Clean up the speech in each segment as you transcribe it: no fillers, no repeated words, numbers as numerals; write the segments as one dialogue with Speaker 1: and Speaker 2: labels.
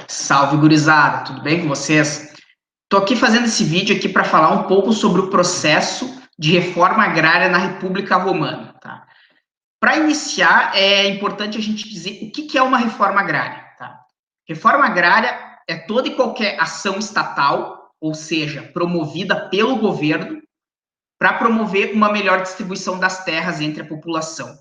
Speaker 1: Salve, gurizada, tudo bem com vocês? Estou aqui fazendo esse vídeo aqui para falar um pouco sobre o processo de reforma agrária na República Romana. Tá? Para iniciar, é importante a gente dizer o que é uma reforma agrária. Tá? Reforma agrária é toda e qualquer ação estatal, ou seja, promovida pelo governo, para promover uma melhor distribuição das terras entre a população.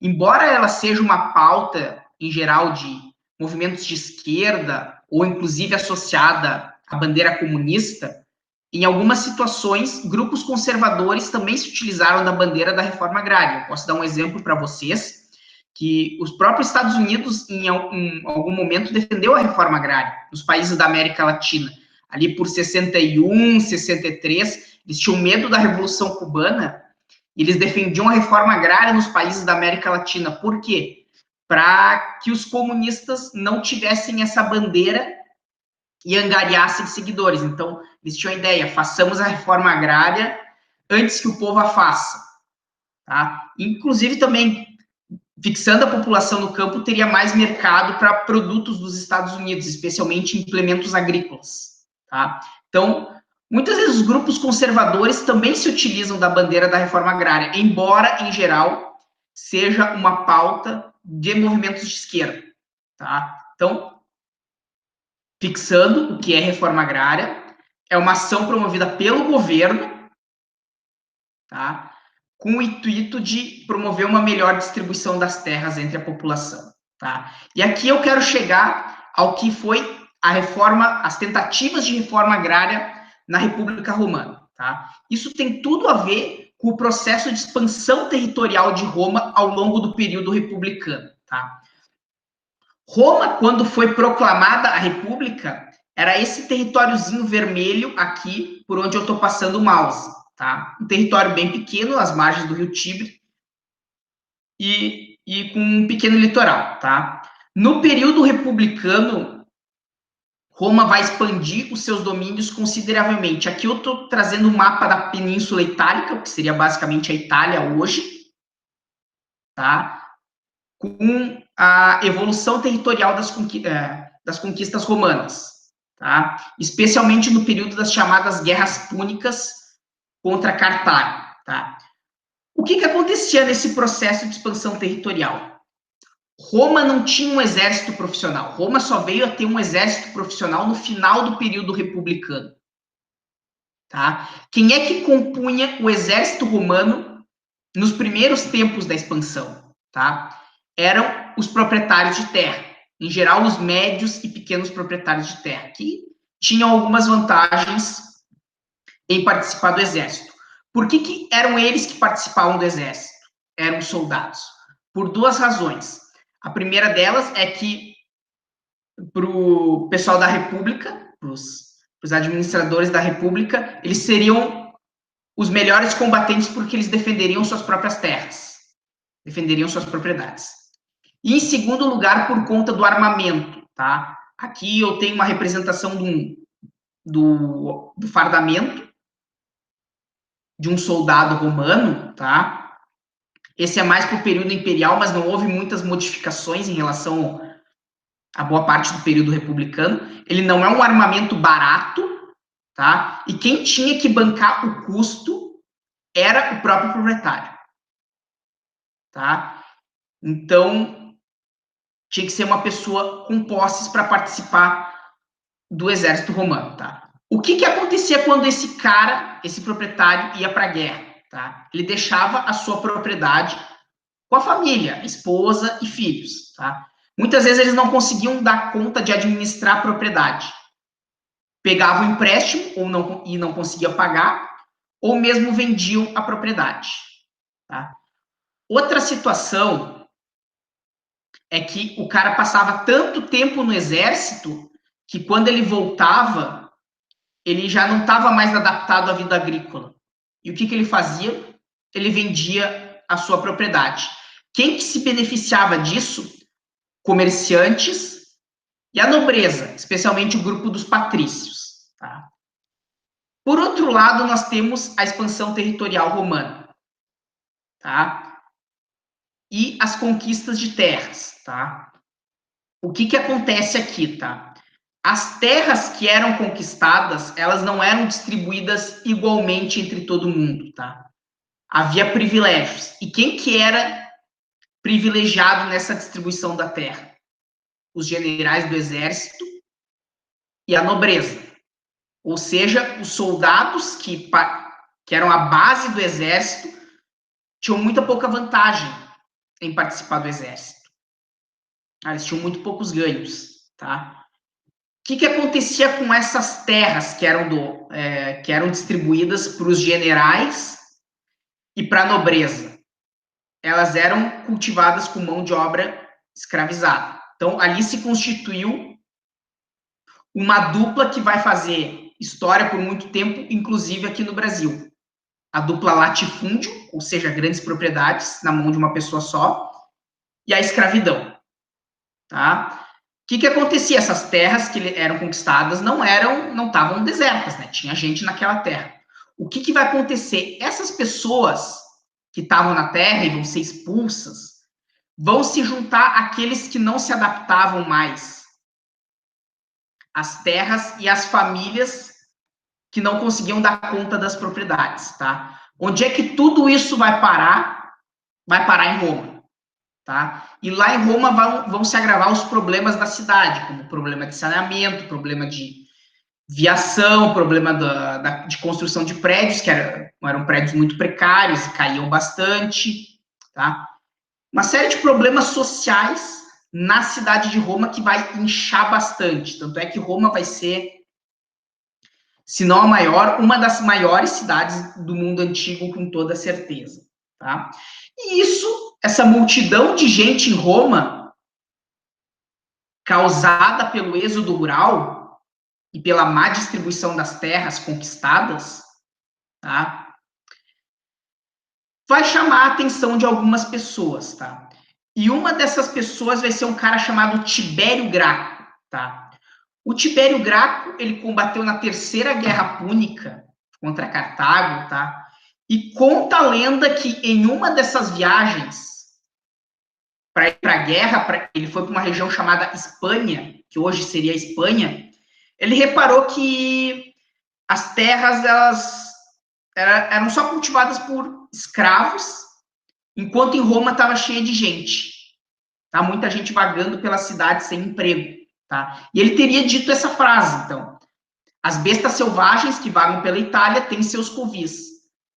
Speaker 1: Embora ela seja uma pauta, em geral, de movimentos de esquerda, ou inclusive associada à bandeira comunista, em algumas situações, grupos conservadores também se utilizaram da bandeira da reforma agrária. Eu posso dar um exemplo para vocês, que os próprios Estados Unidos, em algum momento, defendeu a reforma agrária, nos países da América Latina. Ali por 61, 63, eles tinham medo da Revolução Cubana, e eles defendiam a reforma agrária nos países da América Latina. Por quê? Para que os comunistas não tivessem essa bandeira e angariassem seguidores. Então, eles tinham a ideia, façamos a reforma agrária antes que o povo a faça. Tá? Inclusive, também, fixando a população no campo, teria mais mercado para produtos dos Estados Unidos, especialmente implementos agrícolas. Tá? Então, muitas vezes os grupos conservadores também se utilizam da bandeira da reforma agrária, embora, em geral, seja uma pauta de movimentos de esquerda. Tá? Então, fixando o que é reforma agrária, é uma ação promovida pelo governo, tá? Com o intuito de promover uma melhor distribuição das terras entre a população. Tá? E aqui eu quero chegar ao que foi a reforma, as tentativas de reforma agrária na República Romana. Tá? Isso tem tudo a ver com o processo de expansão territorial de Roma ao longo do período republicano. Tá? Roma, quando foi proclamada a República, era esse territóriozinho vermelho aqui, por onde eu estou passando o mouse. Tá? Um território bem pequeno, às margens do rio Tibre, e com um pequeno litoral. Tá? No período republicano, Roma vai expandir os seus domínios consideravelmente. Aqui eu estou trazendo um mapa da Península Itálica, que seria basicamente a Itália hoje, tá? Com a evolução territorial das conquistas romanas, tá? Especialmente no período das chamadas Guerras Púnicas contra Cartago. Tá? O que acontecia nesse processo de expansão territorial? Roma não tinha um exército profissional. Roma só veio a ter um exército profissional no final do período republicano. Tá? Quem é que compunha o exército romano nos primeiros tempos da expansão? Tá? Eram os proprietários de terra. Em geral, os médios e pequenos proprietários de terra, que tinham algumas vantagens em participar do exército. Por que eram eles que participavam do exército? Eram soldados. Por duas razões. A primeira delas é que, para o pessoal da República, para os administradores da República, eles seriam os melhores combatentes porque eles defenderiam suas próprias terras, defenderiam suas propriedades. E, em segundo lugar, por conta do armamento. Tá? Aqui eu tenho uma representação do fardamento de um soldado romano, tá? Esse é mais para o período imperial, mas não houve muitas modificações em relação a boa parte do período republicano. Ele não é um armamento barato, tá? E quem tinha que bancar o custo era o próprio proprietário, tá? Então, tinha que ser uma pessoa com posses para participar do exército romano, tá? O que acontecia quando esse cara, esse proprietário, ia para a guerra, tá? Ele deixava a sua propriedade com a família, esposa e filhos, tá? Muitas vezes eles não conseguiam dar conta de administrar a propriedade. Pegavam empréstimo e não conseguiam pagar, ou mesmo vendiam a propriedade. Tá? Outra situação é que o cara passava tanto tempo no exército que quando ele voltava, ele já não estava mais adaptado à vida agrícola. E o que ele fazia? Ele vendia a sua propriedade. Quem que se beneficiava disso? Comerciantes e a nobreza, especialmente o grupo dos patrícios. Tá? Por outro lado, nós temos a expansão territorial romana, tá? E as conquistas de terras, tá? o que que acontece aqui, tá? As terras que eram conquistadas, elas não eram distribuídas igualmente entre todo mundo, tá? Havia privilégios. E quem que era privilegiado nessa distribuição da terra? Os generais do exército e a nobreza. Ou seja, os soldados que eram a base do exército tinham muita pouca vantagem em participar do exército. Eles tinham muito poucos ganhos, tá? O que acontecia com essas terras que eram distribuídas para os generais e para a nobreza? Elas eram cultivadas com mão de obra escravizada. Então, ali se constituiu uma dupla que vai fazer história por muito tempo, inclusive aqui no Brasil. A dupla latifúndio, ou seja, grandes propriedades na mão de uma pessoa só, e a escravidão. Tá? O que acontecia? Essas terras que eram conquistadas não estavam desertas, né? Tinha gente naquela terra. O que vai acontecer? Essas pessoas que estavam na terra e vão ser expulsas, vão se juntar àqueles que não se adaptavam mais às terras e às famílias que não conseguiam dar conta das propriedades, tá? Onde é que tudo isso vai parar? Vai parar em Roma. Tá? E lá em Roma vão se agravar os problemas da cidade, como problema de saneamento, problema de viação, problema de construção de prédios, que eram prédios muito precários e caíam bastante. Tá? Uma série de problemas sociais na cidade de Roma que vai inchar bastante. Tanto é que Roma vai ser, se não a maior, uma das maiores cidades do mundo antigo, com toda certeza. Tá? E essa multidão de gente em Roma, causada pelo êxodo rural e pela má distribuição das terras conquistadas, tá? Vai chamar a atenção de algumas pessoas, tá? E uma dessas pessoas vai ser um cara chamado Tibério Graco, tá? O Tibério Graco, ele combateu na Terceira Guerra Púnica contra Cartago, tá? E conta a lenda que em uma dessas viagens para ir para a guerra, ele foi para uma região chamada Espanha, que hoje seria a Espanha. Ele reparou que as terras eram só cultivadas por escravos, enquanto em Roma estava cheia de gente, tá? Muita gente vagando pela cidade sem emprego, tá? E ele teria dito essa frase, então: as bestas selvagens que vagam pela Itália têm seus covis,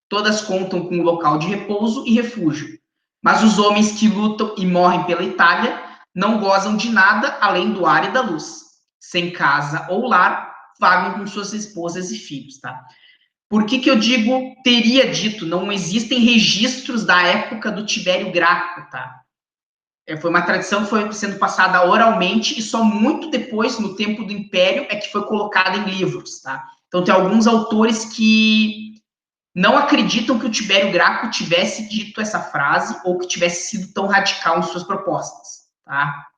Speaker 1: todas contam com um local de repouso e refúgio. Mas os homens que lutam e morrem pela Itália não gozam de nada além do ar e da luz. Sem casa ou lar, vagam com suas esposas e filhos, tá? Por que eu digo teria dito? Não existem registros da época do Tibério Graco, tá? Foi uma tradição que foi sendo passada oralmente e só muito depois, no tempo do Império, é que foi colocada em livros, tá? Então, tem alguns autores que não acreditam que o Tibério Graco tivesse dito essa frase ou que tivesse sido tão radical em suas propostas, tá?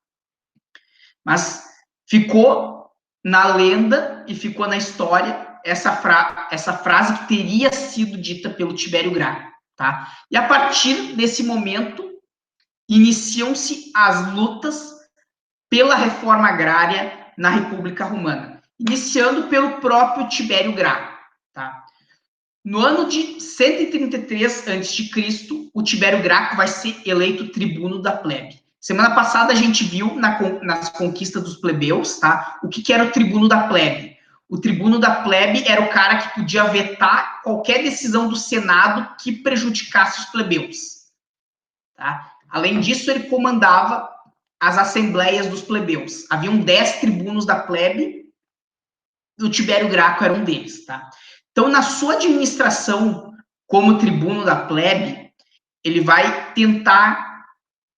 Speaker 1: Mas ficou na lenda e ficou na história essa frase que teria sido dita pelo Tibério Graco, tá? E a partir desse momento, iniciam-se as lutas pela reforma agrária na República Romana, iniciando pelo próprio Tibério Graco, tá? No ano de 133 a.C., o Tibério Graco vai ser eleito tribuno da plebe. Semana passada a gente viu nas conquistas dos plebeus, tá? O que era o tribuno da plebe? O tribuno da plebe era o cara que podia vetar qualquer decisão do Senado que prejudicasse os plebeus, tá? Além disso, ele comandava as assembleias dos plebeus. Haviam 10 tribunos da plebe, e o Tibério Graco era um deles, tá? Então, na sua administração como tribuno da plebe, ele vai tentar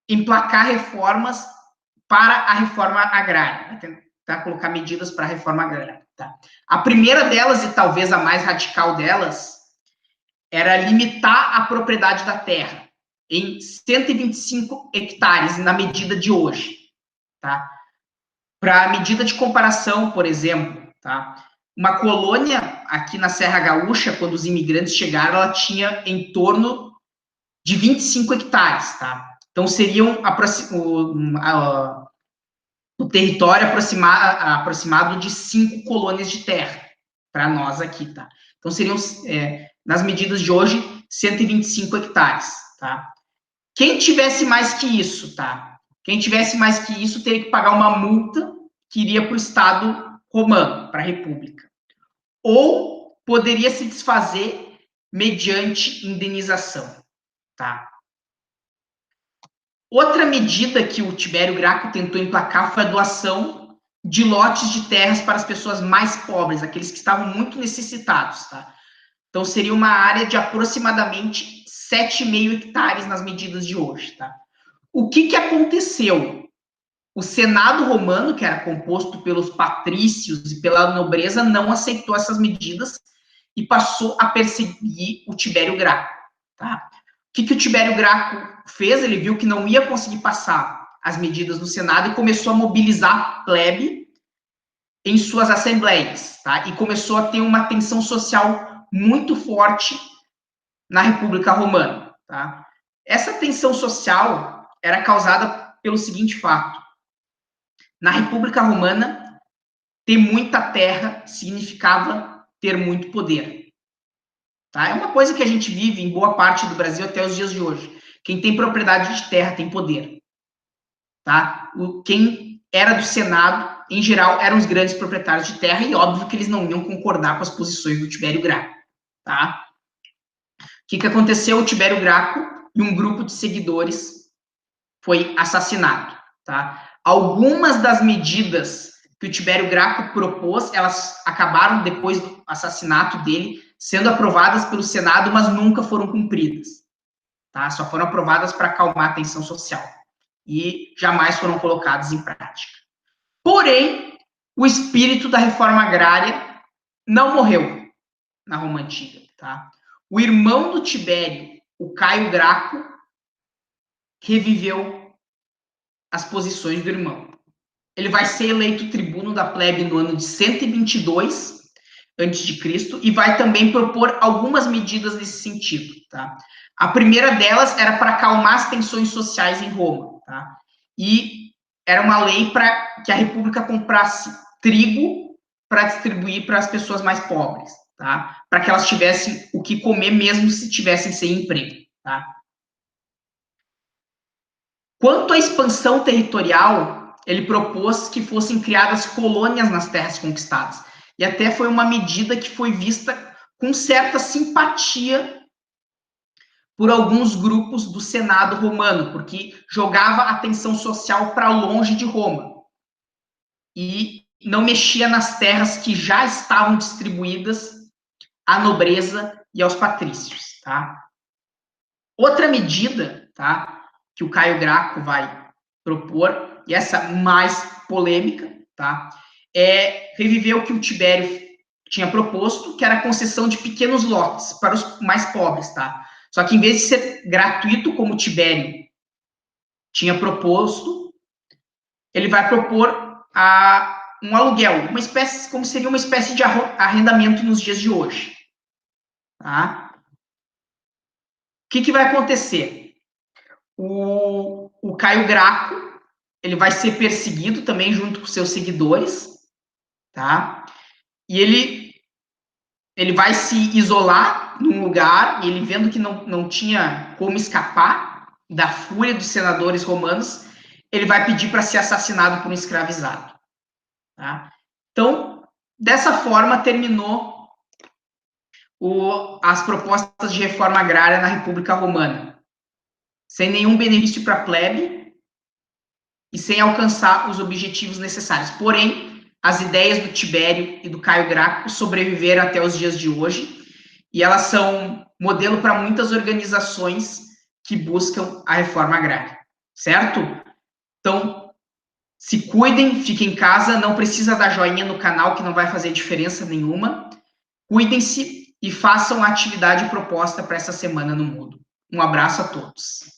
Speaker 1: emplacar reformas para a reforma agrária, vai tentar colocar medidas para a reforma agrária. Tá? A primeira delas, e talvez a mais radical delas, era limitar a propriedade da terra em 125 hectares, na medida de hoje. Tá? Para a medida de comparação, por exemplo, tá? Uma colônia aqui na Serra Gaúcha, quando os imigrantes chegaram, ela tinha em torno de 25 hectares, tá? Então, seriam território aproximado de 5 colônias de terra, para nós aqui, tá? Então, seriam, nas medidas de hoje, 125 hectares, tá? Quem tivesse mais que isso, tá? Quem tivesse mais que isso teria que pagar uma multa que iria para o Estado romano, para a República. Ou poderia se desfazer mediante indenização, tá? Outra medida que o Tibério Graco tentou emplacar foi a doação de lotes de terras para as pessoas mais pobres, aqueles que estavam muito necessitados, tá? Então, seria uma área de aproximadamente 7,5 hectares nas medidas de hoje, tá? O que aconteceu? O Senado romano, que era composto pelos patrícios e pela nobreza, não aceitou essas medidas e passou a perseguir o Tibério Graco, tá? O que o Tibério Graco fez? Ele viu que não ia conseguir passar as medidas no Senado e começou a mobilizar a plebe em suas assembleias, tá? E começou a ter uma tensão social muito forte na República Romana, tá? Essa tensão social era causada pelo seguinte fato: na República Romana, ter muita terra significava ter muito poder. Tá? É uma coisa que a gente vive em boa parte do Brasil até os dias de hoje. Quem tem propriedade de terra tem poder. Tá? Quem era do Senado, em geral, eram os grandes proprietários de terra, e óbvio que eles não iam concordar com as posições do Tibério Graco. Tá? O que aconteceu? O Tibério Graco e um grupo de seguidores foi assassinado. Tá? Algumas das medidas que o Tibério Graco propôs, elas acabaram, depois do assassinato dele, sendo aprovadas pelo Senado, mas nunca foram cumpridas. Tá? Só foram aprovadas para acalmar a tensão social. E jamais foram colocadas em prática. Porém, o espírito da reforma agrária não morreu na Roma Antiga. Tá? O irmão do Tibério, o Caio Graco, reviveu as posições do irmão. Ele vai ser eleito tribuno da plebe no ano de 122 a.C. e vai também propor algumas medidas nesse sentido, tá? A primeira delas era para acalmar as tensões sociais em Roma, tá? E era uma lei para que a república comprasse trigo para distribuir para as pessoas mais pobres, tá? Para que elas tivessem o que comer mesmo se tivessem sem emprego, tá? Quanto à expansão territorial, ele propôs que fossem criadas colônias nas terras conquistadas. E até foi uma medida que foi vista com certa simpatia por alguns grupos do Senado romano, porque jogava a tensão social para longe de Roma. E não mexia nas terras que já estavam distribuídas à nobreza e aos patrícios. Tá? Outra medida, tá, que o Caio Graco vai propor, e essa mais polêmica, tá, é reviver o que o Tibério tinha proposto, que era a concessão de pequenos lotes para os mais pobres, tá? Só que em vez de ser gratuito, como o Tibério tinha proposto, ele vai propor um aluguel, uma espécie, como seria uma espécie de arrendamento nos dias de hoje, tá? O que vai acontecer? O Caio Graco, ele vai ser perseguido também junto com seus seguidores, tá? E ele vai se isolar num lugar, e ele vendo que não tinha como escapar da fúria dos senadores romanos, ele vai pedir para ser assassinado por um escravizado, tá? Então, dessa forma, terminou as propostas de reforma agrária na República Romana, sem nenhum benefício para a plebe e sem alcançar os objetivos necessários. Porém, as ideias do Tibério e do Caio Graco sobreviveram até os dias de hoje, e elas são modelo para muitas organizações que buscam a reforma agrária, certo? Então, se cuidem, fiquem em casa, não precisa dar joinha no canal, que não vai fazer diferença nenhuma. Cuidem-se e façam a atividade proposta para essa semana no Moodle. Um abraço a todos.